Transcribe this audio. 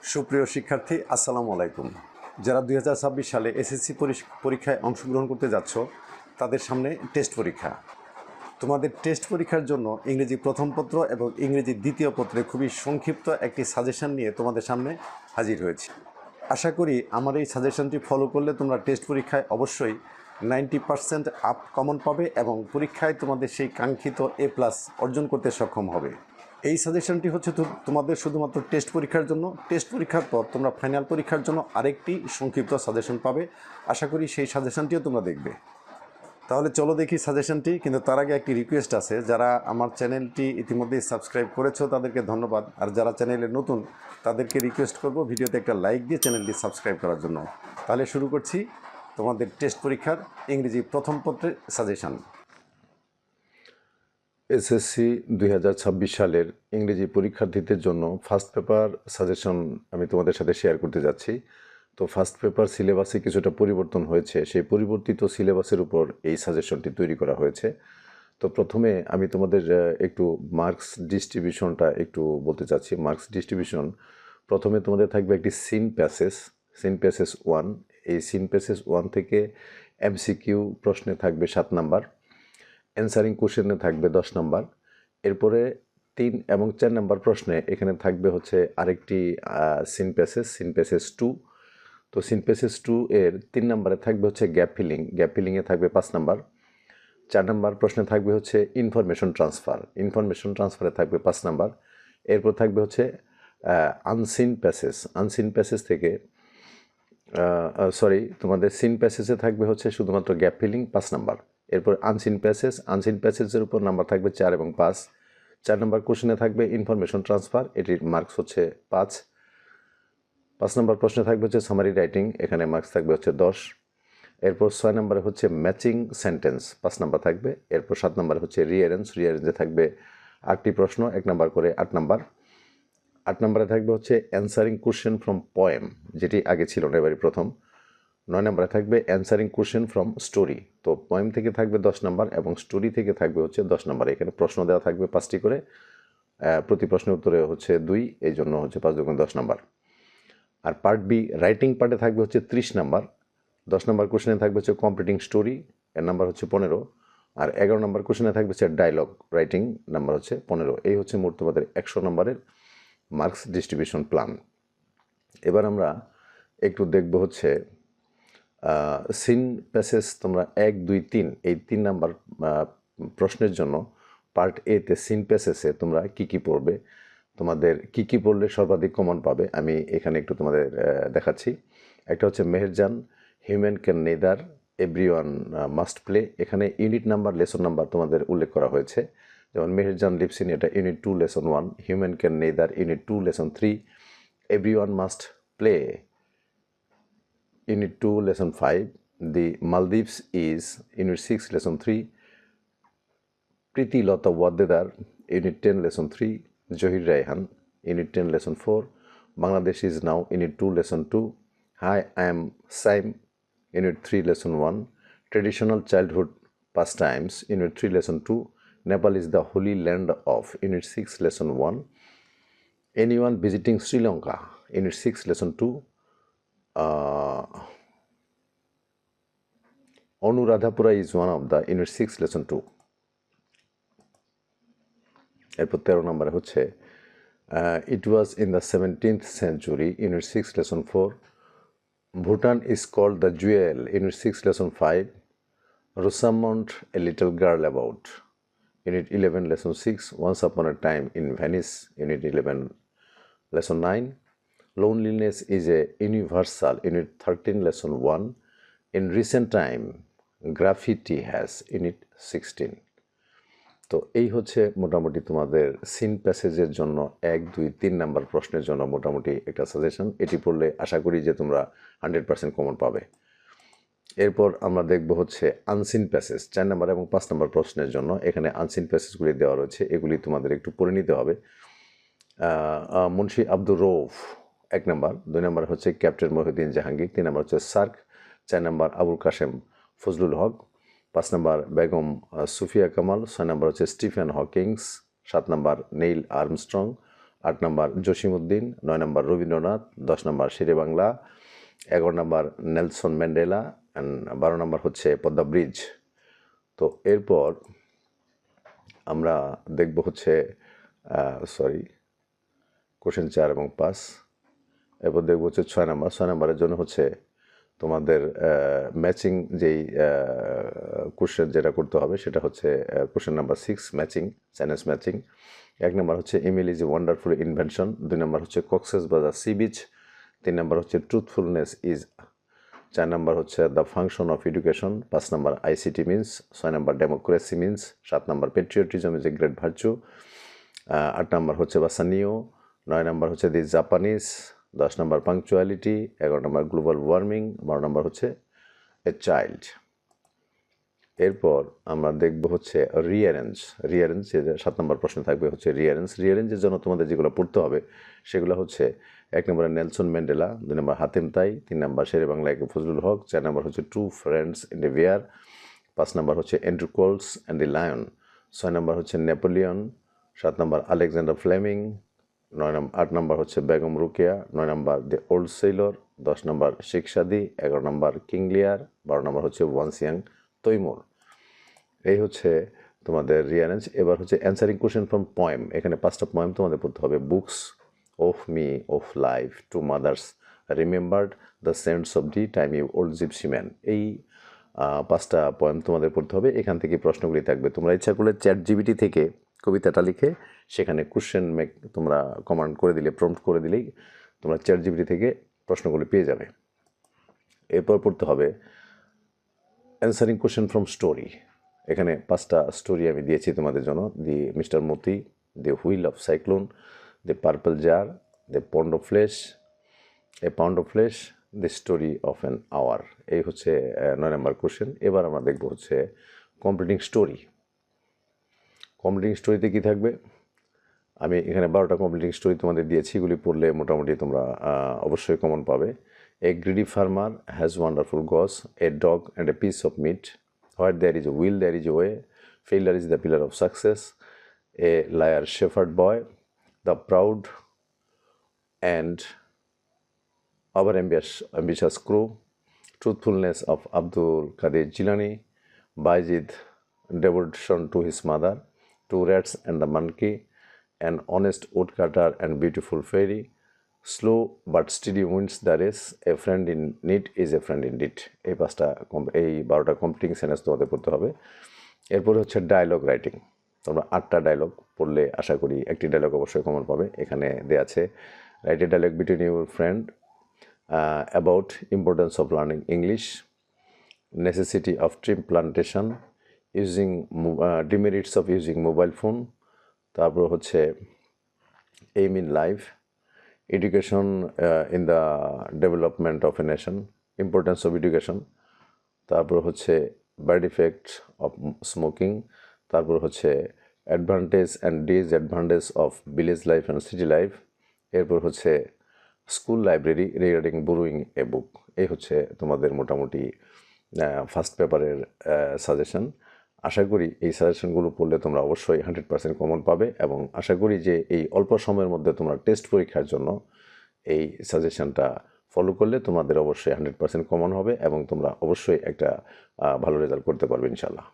সুপ্রিয় শিক্ষার্থী, আসসালামু আলাইকুম। যারা 2026 সালে এসএসসি পরীক্ষায় অংশগ্রহণ করতে যাচ্ছ, তাদের সামনে টেস্ট পরীক্ষা। তোমাদের টেস্ট পরীক্ষার জন্য ইংরেজি প্রথম পত্র এবং ইংরেজি দ্বিতীয় পত্রে খুবই সংক্ষিপ্ত একটি সাজেশন নিয়ে তোমাদের সামনে হাজির হয়েছি। আশা করি আমার এই সাজেশনটি ফলো করলে তোমরা টেস্ট পরীক্ষায় অবশ্যই 90% আপ কমন পাবে এবং পরীক্ষায় তোমাদের সেই কাঙ্ক্ষিত A+ অর্জন করতে সক্ষম হবে। এই সাজেশনটি হচ্ছে তোমাদের শুধুমাত্র টেস্ট পরীক্ষার জন্য। টেস্ট পরীক্ষার পর তোমরা ফাইনাল পরীক্ষার জন্য আরেকটি সংক্ষিপ্ত সাজেশন পাবে। আশা করি সেই সাজেশনটিও তোমরা দেখবে। তাহলে চলো দেখি সাজেশনটি। কিন্তু তার আগে একটি রিকোয়েস্ট আছে, যারা আমার চ্যানেলটি ইতিমধ্যেই সাবস্ক্রাইব করেছো তাদেরকে ধন্যবাদ, আর যারা চ্যানেলে নতুন তাদেরকে রিকোয়েস্ট করব ভিডিওতে একটা লাইক দিয়ে চ্যানেলটি সাবস্ক্রাইব করার জন্য। তাহলে শুরু করছি তোমাদের টেস্ট পরীক্ষার ইংরেজি প্রথম পত্রের সাজেশন। এসএসসি 2026 সালের ইংরেজি পরীক্ষার্থীদের জন্য ফার্স্ট পেপার সাজেশন আমি তোমাদের সাথে শেয়ার করতে যাচ্ছি। তো ফার্স্ট পেপার সিলেবাসে কিছুটা পরিবর্তন হয়েছে, সেই পরিবর্তিত সিলেবাসের উপর এই সাজেশনটি তৈরি করা হয়েছে। তো প্রথমে আমি তোমাদের একটু মার্কস ডিস্ট্রিবিউশনটা একটু বলতে চাচ্ছি। মার্কস ডিস্ট্রিবিউশন, প্রথমে তোমাদের থাকবে একটি সিন প্যাসেজ 1। এই সিন প্যাসেজ 1 থেকে এমসিকিউ প্রশ্নে থাকবে 7 নাম্বার, অ্যান্সারিং কোশ্চেনে থাকবে 10 নাম্বার। এরপরে 3 এবং 4 নাম্বার প্রশ্নে এখানে থাকবে হচ্ছে আরেকটি সিন প্যাসেজ 2। তো সিন প্যাসেজ 2 এর 3 নাম্বারে থাকবে হচ্ছে গ্যাপ ফিলিংয়ে থাকবে 5 নাম্বার। 4 নাম্বার প্রশ্নে থাকবে হচ্ছে ইনফরমেশন ট্রান্সফারে থাকবে 5 নাম্বার। এরপর থাকবে হচ্ছে আনসিন প্যাসেজ থেকে তোমাদের সিন প্যাসেজে থাকবে হচ্ছে শুধুমাত্র গ্যাপ ফিলিং 5 নাম্বার। এরপর আনসিন প্যাসেজের উপর নাম্বার থাকবে 4 এবং 5। 4 নাম্বার কোশ্চেনে থাকবে ইনফরমেশন ট্রান্সফার, এটির মার্কস হচ্ছে 5। 5 নাম্বার প্রশ্নে থাকবে হচ্ছে সামারি রাইটিং, এখানে মার্কস থাকবে হচ্ছে 10। এরপর 6 নাম্বারে হচ্ছে ম্যাচিং সেন্টেন্স, 5 নাম্বার থাকবে। এরপর 7 নাম্বারে হচ্ছে রিয়ারেঞ্জে থাকবে 8টি প্রশ্ন, 1 নাম্বার করে 8 নাম্বার। 8 নাম্বারে থাকবে হচ্ছে অ্যান্সারিং কোশ্চেন ফ্রম পোয়েম, যেটি আগে ছিল না, এবারে প্রথম। 9 নাম্বারে থাকবে অ্যান্সারিং কোশ্চেন ফ্রম স্টোরি। তো পোয়েম থেকে থাকবে 10 নাম্বার এবং স্টোরি থেকে থাকবে হচ্ছে 10 নাম্বার। এখানে প্রশ্ন দেওয়া থাকবে 5টি করে, প্রতি প্রশ্নের উত্তরে হচ্ছে 2, এই জন্য হচ্ছে 5 × 10 নাম্বার। আর পার্ট বি রাইটিং পার্টে থাকবে হচ্ছে 30 নাম্বার। 10 নাম্বার কোশ্চেনে থাকবে হচ্ছে কমপ্লিটিং স্টোরি, এর নাম্বার হচ্ছে 15। আর 11 নাম্বার কোশ্চেনে থাকবে হচ্ছে ডায়লগ রাইটিং, নাম্বার হচ্ছে 15। এই হচ্ছে মোট তোমাদের 100 নাম্বারের মার্কস ডিস্ট্রিবিউশন প্ল্যান। এবার আমরা একটু দেখব হচ্ছে সিন প্যাসেজ তোমরা 1, 2, 3 এই 3 নাম্বার প্রশ্নের জন্য পার্ট এতে সিন প্যাসেজে তোমরা কি পড়বে, তোমাদের কি পড়লে সর্বাধিক কমন পাবে আমি এখানে একটু তোমাদের দেখাচ্ছি। একটা হচ্ছে Meherjan, human can neither, everyone must play. এখানে ইউনিট নাম্বার, লেসন নাম্বার তোমাদের উল্লেখ করা হয়েছে। যেমন মেহেরজান লিভস ইন, এটা unit 2 lesson 1, human can neither unit 2 lesson 3, everyone must play Unit 2, Lesson 5. The Maldives is Unit 6, Lesson 3. Priti Lata Waddedar, Unit 10, Lesson 3. Johir Raihan, Unit 10, Lesson 4. Bangladesh is now Unit 2, Lesson 2. Hi, I am Saim, Unit 3, Lesson 1. Traditional Childhood Pastimes, Unit 3, Lesson 2. Nepal is the Holy Land of, Unit 6, Lesson 1. Anyone visiting Sri Lanka, Unit 6, Lesson 2. Anuradhapura is one of the Unit 6, Lesson 2. এরপর 13 নম্বরে হচ্ছে it was in the 17th century, Unit 6, Lesson 4. Bhutan is called the jewel, Unit 6, Lesson 5. Rosamond, a little girl about, Unit 11, Lesson 6. Once upon a time in Venice, Unit 11, Lesson 9. Loneliness is a universal, Unit 13, Lesson 1. In recent time, graffiti has, Unit 16. তো এই হচ্ছে মোটামুটি তোমাদের scene প্যাসেজের জন্য 1, 2, 3 number প্রশ্নের জন্য মোটামুটি একটা সাজেশন। এটি পড়লে আশা করি যে তোমরা 100% কমন পাবে। এরপর আমরা দেখব হচ্ছে আনসিন প্যাসেজ 4 নাম্বার এবং 5 নাম্বার প্রশ্নের জন্য। এখানে আনসিন প্যাসেজগুলি দেওয়া রয়েছে, এগুলি তোমাদের একটু পড়ে নিতে হবে। মুন্সি আব্দুর রৌফ 1 নাম্বার, 2 নাম্বার হচ্ছে ক্যাপ্টেন মহিউদ্দিন জাহাঙ্গীর, 3 নাম্বার হচ্ছে SAARC, 4 number Abul Kashem Fazlul Huq, 5 number Begum Sufia Kamal, 6 number হচ্ছে Stephen Hawkings, 7 number Neil Armstrong, 8 number Jasimuddin, 9 number Rabindranath, 10 number Sherebangla, 11 number Nelson Mandela, and 12 number হচ্ছে পদ্মা ব্রিজ। তো এরপর আমরা দেখব হচ্ছে কোশ্চেন 4 এবং 5। এরপর দেখব হচ্ছে 6 নম্বর। 6 নম্বরের জন্য হচ্ছে তোমাদের ম্যাচিং যেই কোশ্চেন যেটা করতে হবে সেটা হচ্ছে question number 6 matching, sentence matching. 1 নম্বর হচ্ছে email is a wonderful invention, 2 নম্বর হচ্ছে কক্সেস বাজার সি বিচ, 3 নম্বর হচ্ছে ট্রুথফুলনেস ইজ, 4 নম্বর হচ্ছে the function of education, 5 number ICT means, 6 number democracy means, 7 number patriotism is a great virtue, 8 নম্বর হচ্ছে বাসানিও, 9 নম্বর হচ্ছে দি জাপানিজ, 10 নম্বর punctuality, 11 নম্বর global warming, 12 number হচ্ছে a child. এরপর আমরা দেখব হচ্ছে রিঅ্যারেঞ্জ। 7 নম্বর প্রশ্ন থাকবে হচ্ছে রিঅ্যারেঞ্জের জন্য তোমাদের যেগুলো পড়তে হবে সেগুলো হচ্ছে 1 নম্বরে নেলসন ম্যান্ডেলা, 2 নম্বর হাতেম তাই, 3 নম্বর শেরে বাংলা একে ফজলুল হক, 4 নম্বর হচ্ছে টু ফ্রেন্ডস ইন এ বিয়ার, 5 নম্বর হচ্ছে অ্যান্ড্রু কোলস অ্যান্ড দি লায়ন, 6 নম্বর হচ্ছে নেপোলিয়ন, 7 নম্বর আলেকজান্ডার ফ্লেমিং, 8 নম্বর হচ্ছে বেগম রুকিয়া, 9 নম্বর দি ওল্ড সেলর, 10 নম্বর শেখ সাদি, 11 নম্বর কিং লিয়ার, 12 নম্বর হচ্ছে ওয়ানসিয়াং তৈমুর। এই হচ্ছে তোমাদের রিঅ্যারেঞ্জ। এবার হচ্ছে অ্যান্সারিং কোশ্চেন ফ্রম পোয়েম। এখানে 5টা পোয়েম তোমাদের পড়তে হবে। Books, of me, of life, to mothers, remembered, the saints of the time you old gypsy man. এই 5টা পোয়েম তোমাদের পড়তে হবে। এখান থেকে প্রশ্নগুলি থাকবে। তোমরা ইচ্ছা করলে ChatGPT থেকে কবিতাটা লিখে সেখানে কোশ্চেন তোমরা কমান্ড করে দিলে, প্রম্পট করে দিলেই তোমরা ChatGPT থেকে প্রশ্নগুলি পেয়ে যাবে। এরপর পড়তে হবে অ্যান্সারিং কোশ্চেন ফ্রম স্টোরি। এখানে 5টা স্টোরি আমি দিয়েছি তোমাদের জন্য। The mister Moti, the wheel of cyclone, the purple jar, the pound of flesh, the story of an hour. এই হচ্ছে 9 নম্বর কোশ্চেন। এবার আমরা দেখব হচ্ছে কমপ্লিটিং স্টোরিতে কী থাকবে। আমি এখানে 12টা কমপ্লিটিং স্টোরি তোমাদের দিয়েছি। এগুলি পড়লে মোটামুটি তোমরা অবশ্যই কমন পাবে। A greedy farmer has wonderful goose, a dog and a piece of meat, where there is a will there is a way, failure is the pillar of success, a liar shepherd boy, the proud and our ambitious crew, truthfulness of Abdul Qadir Jilani, Bayezid devotion to his mother, Two Rats and the Monkey, An honest woodcutter and beautiful fairy, Slow but steady wins the race, A friend in need is a friend indeed। এই 12টা completing sentence তোমাদের পড়তে হবে। এরপরে হচ্ছে dialogue writing. তোমরা 8টা dialogue পড়লে আশা করি একটি ডায়লগ অবশ্যই কমন পাবে। এখানে দেওয়া আছে write a dialogue between your friend about importance of learning English, necessity of tree plantation, using demerits of using mobile phone, তারপর হচ্ছে aim in life, education in the development of a nation, importance of education, তারপর হচ্ছে bad effects of smoking, তারপর হচ্ছে advantage and disadvantage of village life and city life, এরপর হচ্ছে school library regarding borrowing এ বুক। এই হচ্ছে তোমাদের মোটামুটি ফার্স্ট পেপারের সাজেশন। আশা করি এই সাজেশনগুলো পড়লে তোমরা অবশ্যই 100% কমন পাবে এবং আশা করি যে এই অল্প সময়ের মধ্যে তোমরা টেস্ট পরীক্ষার জন্য এই সাজেশনটা ফলো করলে তোমাদের অবশ্যই 100% কমন হবে এবং তোমরা অবশ্যই একটা ভালো রেজাল্ট করতে পারবে ইনশাল্লাহ।